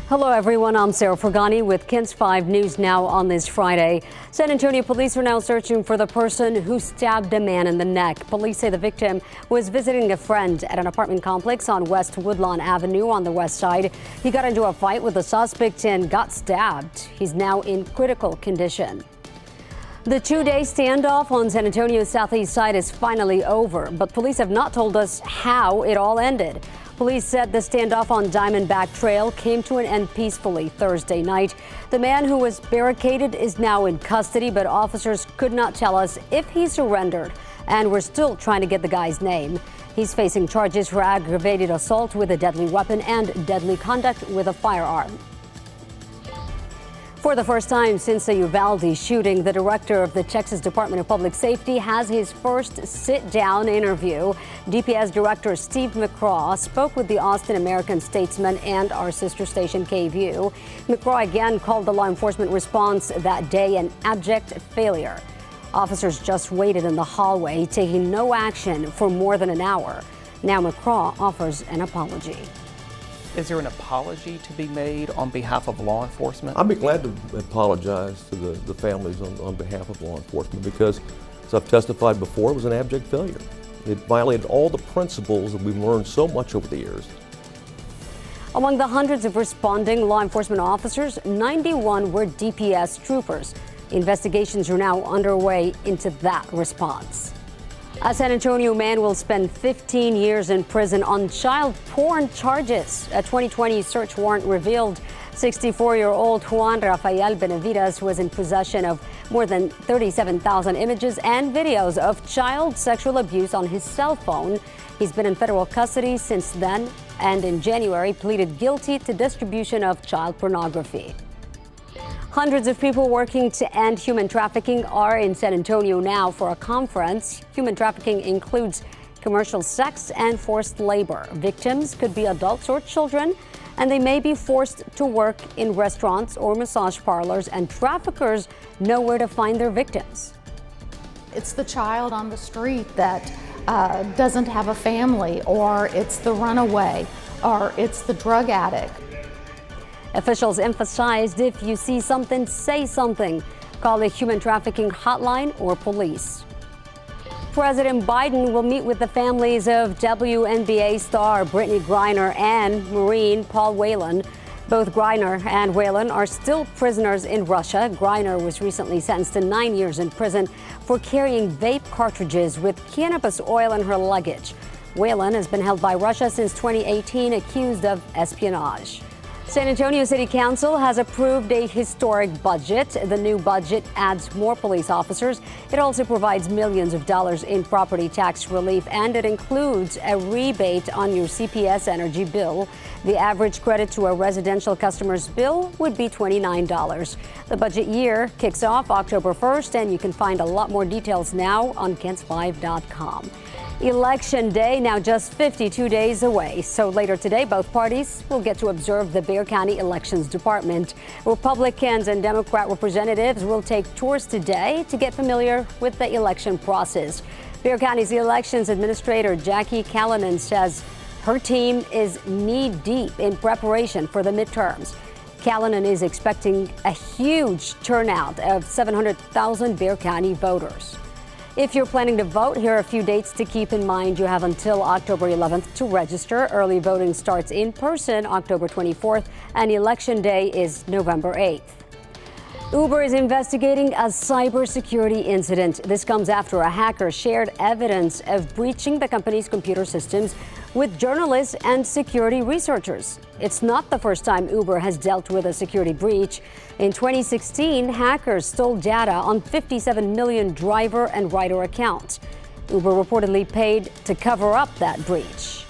Hello, everyone. I'm Sarah Fergani with KENS 5 News Now on this Friday. San Antonio police are now searching for the person who stabbed a man in the neck. Police say the victim was visiting a friend at an apartment complex on West Woodlawn Avenue on the west side. He got into a fight with the suspect and got stabbed. He's now in critical condition. The two-day standoff on San Antonio's southeast side is finally over, but police have not told us how it all ended. Police said the standoff on Diamondback Trail came to an end peacefully Thursday night. The man who was barricaded is now in custody, but officers could not tell us if he surrendered, and we're still trying to get the guy's name. He's facing charges for aggravated assault with a deadly weapon and deadly conduct with a firearm. For the first time since the Uvalde shooting, the director of the Texas Department of Public Safety has his first sit-down interview. DPS Director Steve McCraw spoke with the Austin American-Statesman and our sister station KVUE. McCraw again called the law enforcement response that day an abject failure. Officers just waited in the hallway, taking no action for more than an hour. Now McCraw offers an apology. Is there an apology to be made on behalf of law enforcement? I'd be glad to apologize to the families on behalf of law enforcement because, as I've testified before, it was an abject failure. It violated all the principles that we've learned so much over the years. Among the hundreds of responding law enforcement officers, 91 were DPS troopers. Investigations are now underway into that response. A San Antonio man will spend 15 years in prison on child porn charges. A 2020 search warrant revealed 64-year-old Juan Rafael Benavides was in possession of more than 37,000 images and videos of child sexual abuse on his cell phone. He's been in federal custody since then and in January pleaded guilty to distribution of child pornography. Hundreds of people working to end human trafficking are in San Antonio now for a conference. Human trafficking includes commercial sex and forced labor. Victims could be adults or children, and they may be forced to work in restaurants or massage parlors, and traffickers know where to find their victims. It's the child on the street that doesn't have a family, or it's the runaway, or it's the drug addict. Officials emphasized if you see something, say something. Call the human trafficking hotline or police. President Biden will meet with the families of WNBA star Brittany Griner and Marine Paul Whelan. Both Griner and Whelan are still prisoners in Russia. Griner was recently sentenced to 9 years in prison for carrying vape cartridges with cannabis oil in her luggage. Whelan has been held by Russia since 2018, accused of espionage. San Antonio City Council has approved a historic budget. The new budget adds more police officers. It also provides millions of dollars in property tax relief, and it includes a rebate on your CPS energy bill. The average credit to a residential customer's bill would be $29. The budget year kicks off October 1st, and you can find a lot more details now on KENS5.com. Election Day now just 52 days away. So later today, both parties will get to observe the Bexar County Elections Department. Republicans and Democrat representatives will take tours today to get familiar with the election process. Bexar County's elections administrator Jackie Callanan says her team is knee-deep in preparation for the midterms. Callanan is expecting a huge turnout of 700,000 Bexar County voters. If you're planning to vote, here are a few dates to keep in mind. You have until October 11th to register. Early voting starts in person October 24th, and Election Day is November 8th. Uber is investigating a cybersecurity incident. This comes after a hacker shared evidence of breaching the company's computer systems with journalists and security researchers. It's not the first time Uber has dealt with a security breach. In 2016, hackers stole data on 57 million driver and rider accounts. Uber reportedly paid to cover up that breach.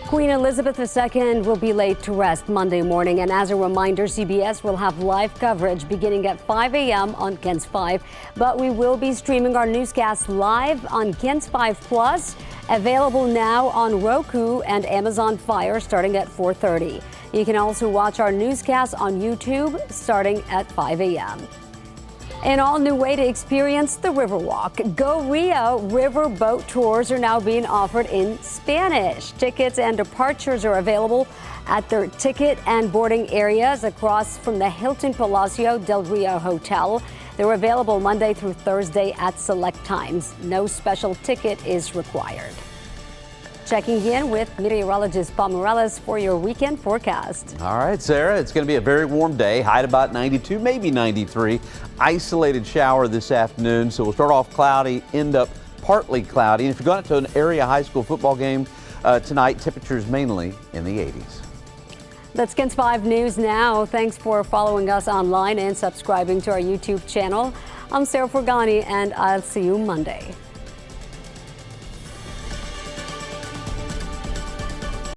Queen Elizabeth II will be laid to rest Monday morning, and as a reminder, CBS will have live coverage beginning at 5 a.m. on KENS 5, but we will be streaming our newscast live on KENS 5 Plus, available now on Roku and Amazon Fire starting at 4:30. You can also watch our newscast on YouTube starting at 5 a.m. An all-new way to experience the Riverwalk. Go Rio river boat tours are now being offered in Spanish. Tickets and departures are available at their ticket and boarding areas across from the Hilton Palacio del Rio Hotel. They're available Monday through Thursday at select times. No special ticket is required. Checking in with meteorologist Bob Morales for your weekend forecast. All right, Sarah, it's going to be a very warm day, high at about 92, maybe 93. Isolated shower this afternoon, so we'll start off cloudy, end up partly cloudy. And if you're going to an area high school football game tonight, temperatures mainly in the 80s. That's KENS 5 News Now. Thanks for following us online and subscribing to our YouTube channel. I'm Sarah Forgani, and I'll see you Monday.